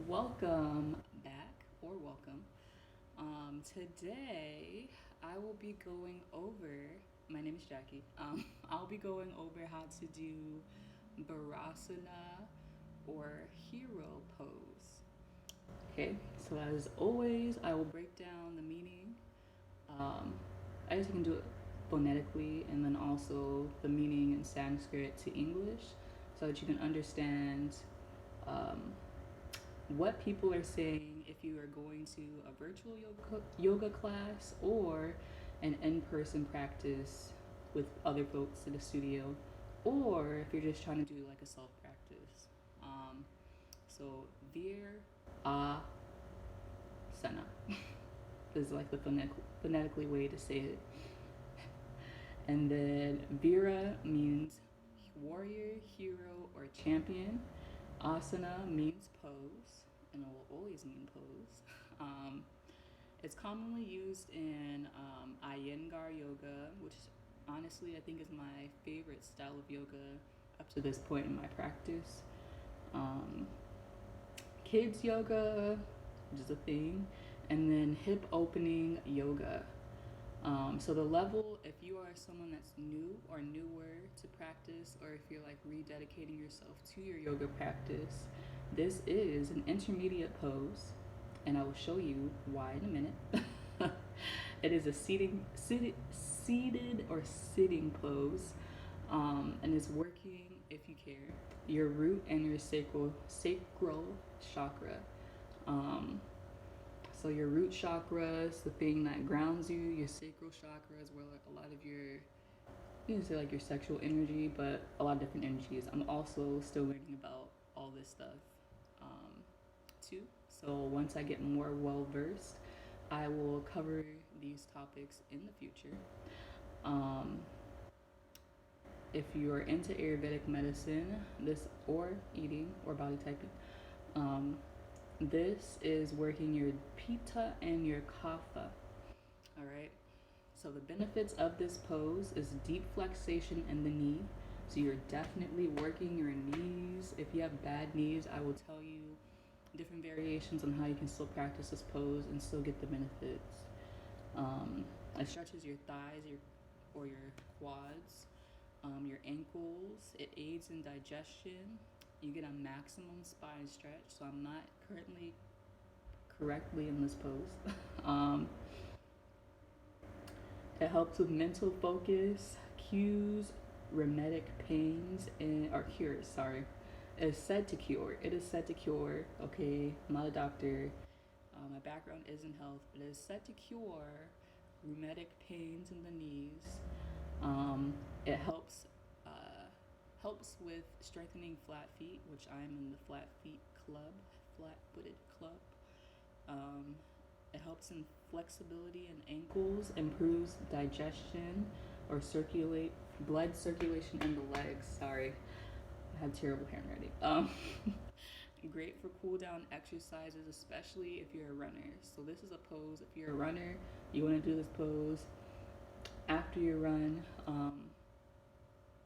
Welcome back, or welcome. Today, I will be going over. My name is Jackie. I'll be going over how to do Virasana or hero pose. Okay, so as always, I will break down the meaning. Um, I guess you can do it phonetically and then also the meaning in Sanskrit to English so that you can understand um, what people are saying if you are going to a virtual yoga class or an in-person practice with other folks in the studio, or if you're just trying to do like a self-practice. So Virasana is like the phonetically way to say it. And then Vira means warrior, hero, or champion. Asana means pose, and it will always mean pose. Um, it's commonly used in Iyengar yoga, which honestly I think is my favorite style of yoga up to this point in my practice. Um, Kids yoga, which is a thing, and then hip opening yoga. So the level, if you are someone that's new or newer to practice, or if you're like rededicating yourself to your yoga practice, this is an intermediate pose, and I will show you why in a minute. It is a seated or sitting pose, and it's working, if you care, your root and your sacral chakra. Um, so your root chakra is the thing that grounds you. Your sacral chakra is where like a lot of your, you can say like your sexual energy, but a lot of different energies. I'm also still learning about all this stuff um, too. So once I get more well versed, I will cover these topics in the future. Um, if you are into Ayurvedic medicine, this or eating or body typing, um, this is working your pitta and your kapha. All right. So the benefits of this pose is deep flexation in the knee. So you're definitely working your knees. If you have bad knees, I will tell you different variations on how you can still practice this pose and still get the benefits. It stretches your thighs, or your quads, your ankles. It aids in digestion. You get a maximum spine stretch. So I'm not currently correctly in this pose. It helps with mental focus, cues, rheumatic pains, and or cures. Sorry, it is said to cure. It is said to cure. Okay, I'm not a doctor. My background is in health, but it is said to cure rheumatic pains in the knees. It helps with strengthening flat feet, which I'm in the flat feet club, flat footed club. Um, it helps in flexibility in ankles, improves digestion or circulate blood circulation in the legs. Sorry, I have terrible handwriting. Great for cool down exercises, especially if you're a runner. So this is a pose. If you're a runner, you want to do this pose after your run,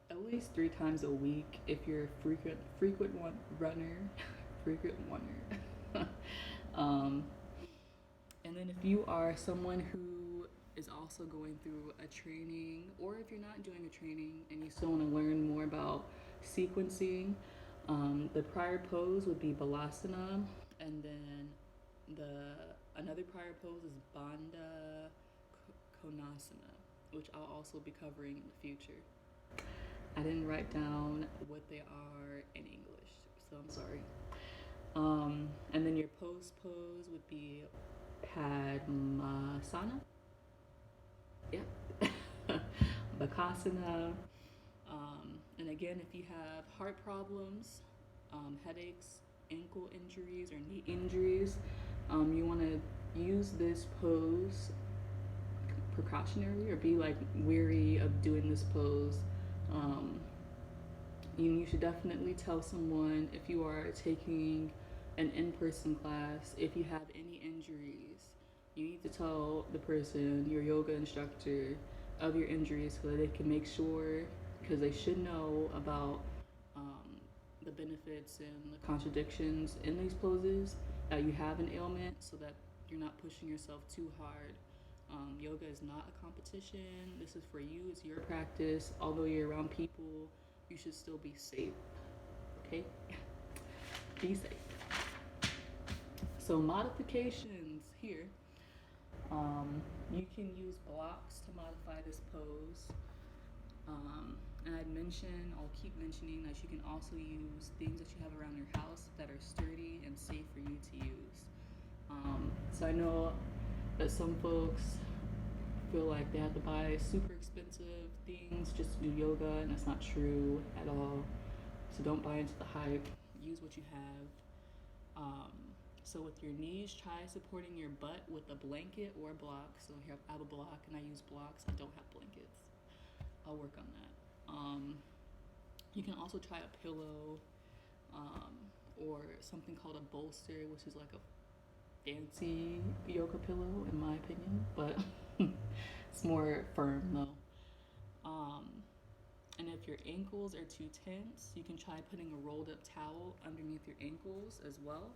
at least 3 times a week. If you're a frequent one runner, frequent oneer. um, and then if you are someone who is also going through a training, or if you're not doing a training and you still want to learn more about sequencing, the prior pose would be balasana, and then the another prior pose is bandha konasana, which I'll also be covering in the future. I didn't write down what they are in English, so I'm sorry. And then your post pose would be Padmasana. Yeah. Bakasana. And again, if you have heart problems, headaches, ankle injuries, or knee injuries, you want to use this pose precautionary or be like weary of doing this pose. You should definitely tell someone if you are taking an in-person class, if you have any injuries, you need to tell the person, your yoga instructor, of your injuries so that they can make sure, because they should know about um, the benefits and the contradictions in these poses, that you have an ailment, so that you're not pushing yourself too hard. Yoga is not a competition. This is for you. It's your practice. Although you're around people, you should still be safe. Okay? Be safe. So modifications here. You can use blocks to modify this pose. And I'll keep mentioning that you can also use things that you have around your house that are sturdy and safe for you to use. So I know that some folks feel like they have to buy super expensive things just to do yoga, and that's not true at all. So don't buy into the hype. Use what you have. So with your knees, try supporting your butt with a blanket or a block. So here I have a block and I use blocks. I don't have blankets. I'll work on that. You can also try a pillow, or something called a bolster, which is like a fancy yoga pillow in my opinion, but it's more firm though. And if your ankles are too tense, you can try putting a rolled up towel underneath your ankles as well.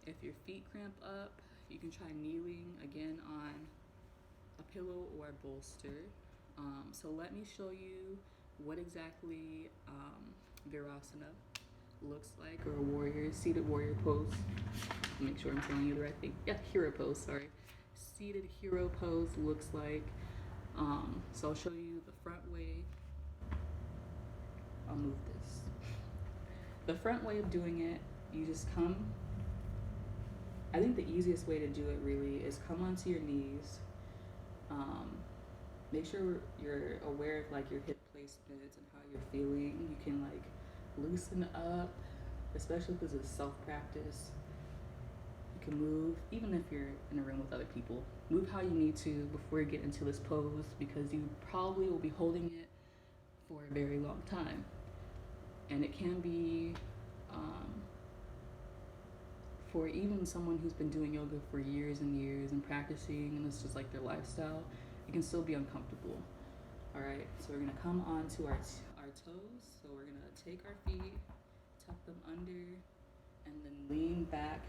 If your feet cramp up, you can try kneeling again on a pillow or a bolster. So let me show you what exactly Virasana looks like, or a seated warrior pose. Make sure I'm telling you the right thing. Yeah, hero pose, sorry. Seated hero pose looks like. So I'll show you the front way. I'll move this. The front way of doing it, you just come. I think the easiest way to do it really is come onto your knees. Make sure you're aware of like your hip placements and how you're feeling. You can like loosen up, especially if this is self-practice. You can move, even if you're in a room with other people, move how you need to before you get into this pose, because you probably will be holding it for a very long time. And it can be, for even someone who's been doing yoga for years and years and practicing, and it's just like their lifestyle, it can still be uncomfortable. All right, so we're gonna come onto our toes. So we're gonna take our feet, tuck them under, and then lean back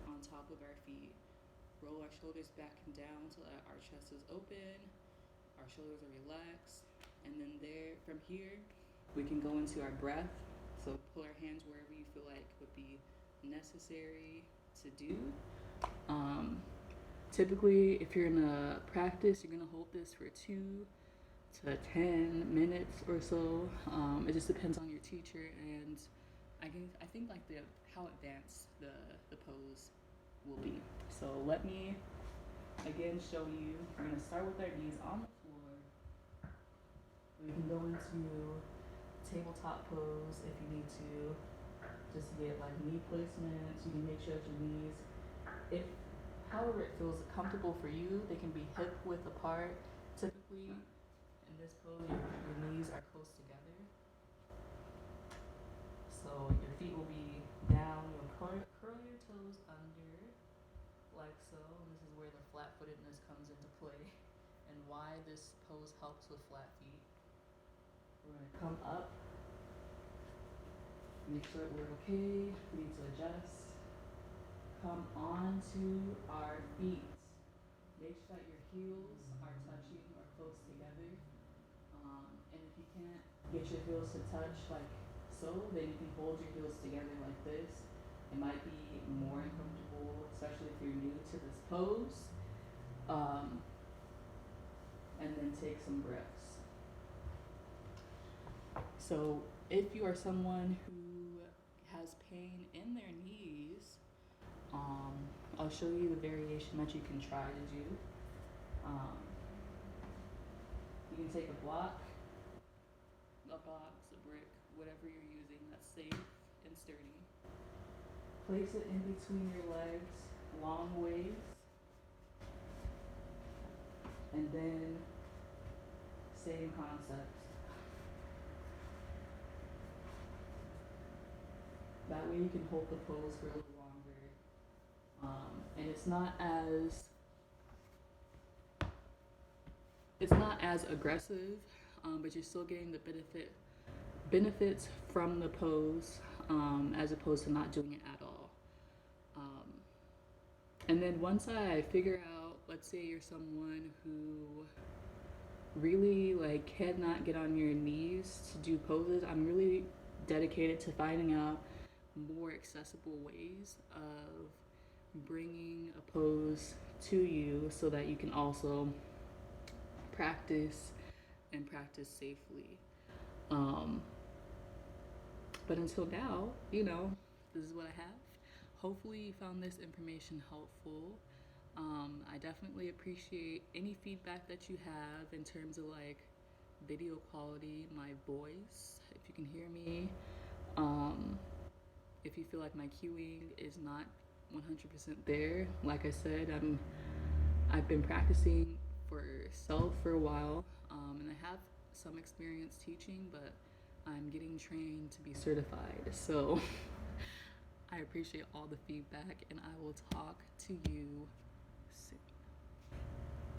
on top of our feet. Roll our shoulders back and down so that our chest is open, our shoulders are relaxed, and then from here, we can go into our breath. So pull our hands wherever you feel like would be necessary to do. Typically, if you're in a practice, you're gonna hold this for 2 to 10 minutes or so. It just depends on your teacher, and I think like how advanced the pose will be. So let me again show you. We're gonna start with our knees on the floor. We can go into tabletop pose if you need to, just to get like knee placements. You can make sure that your knees, if however it feels comfortable for you, they can be hip width apart. Typically in this pose, your knees are close together. So your feet will be down. You'll curl your toes under, like so. And this is where the flat-footedness comes into play, and why this pose helps with flat feet. We're gonna come up. Make sure we're okay. We need to adjust. Come onto our feet. Make sure that your heels are touching or close together. And if you can't get your heels to touch like so, then you can hold your heels together like this. It might be more uncomfortable, especially if you're new to this pose. And then take some breaths. So if you are someone who has pain in their knees, I'll show you the variation that you can try to do. You can take a block, a box, a brick, whatever you're using that's safe and sturdy. Place it in between your legs, long ways, and then same concept. That way you can hold the pose for a little longer. And it's not as aggressive, but you're still getting the benefits from the pose. as opposed to not doing it at all. And then once I figure out, let's say you're someone who really like cannot get on your knees to do poses, I'm really dedicated to finding out more accessible ways of bringing a pose to you so that you can also practice and practice safely. Um, but until now, this is what I have. Hopefully, you found this information helpful. I definitely appreciate any feedback that you have in terms of like video quality, my voice, if you can hear me. If you feel like my cueing is not 100% there, like I said, I've been practicing for self for a while, and I have some experience teaching, but I'm getting trained to be certified. So I appreciate all the feedback, and I will talk to you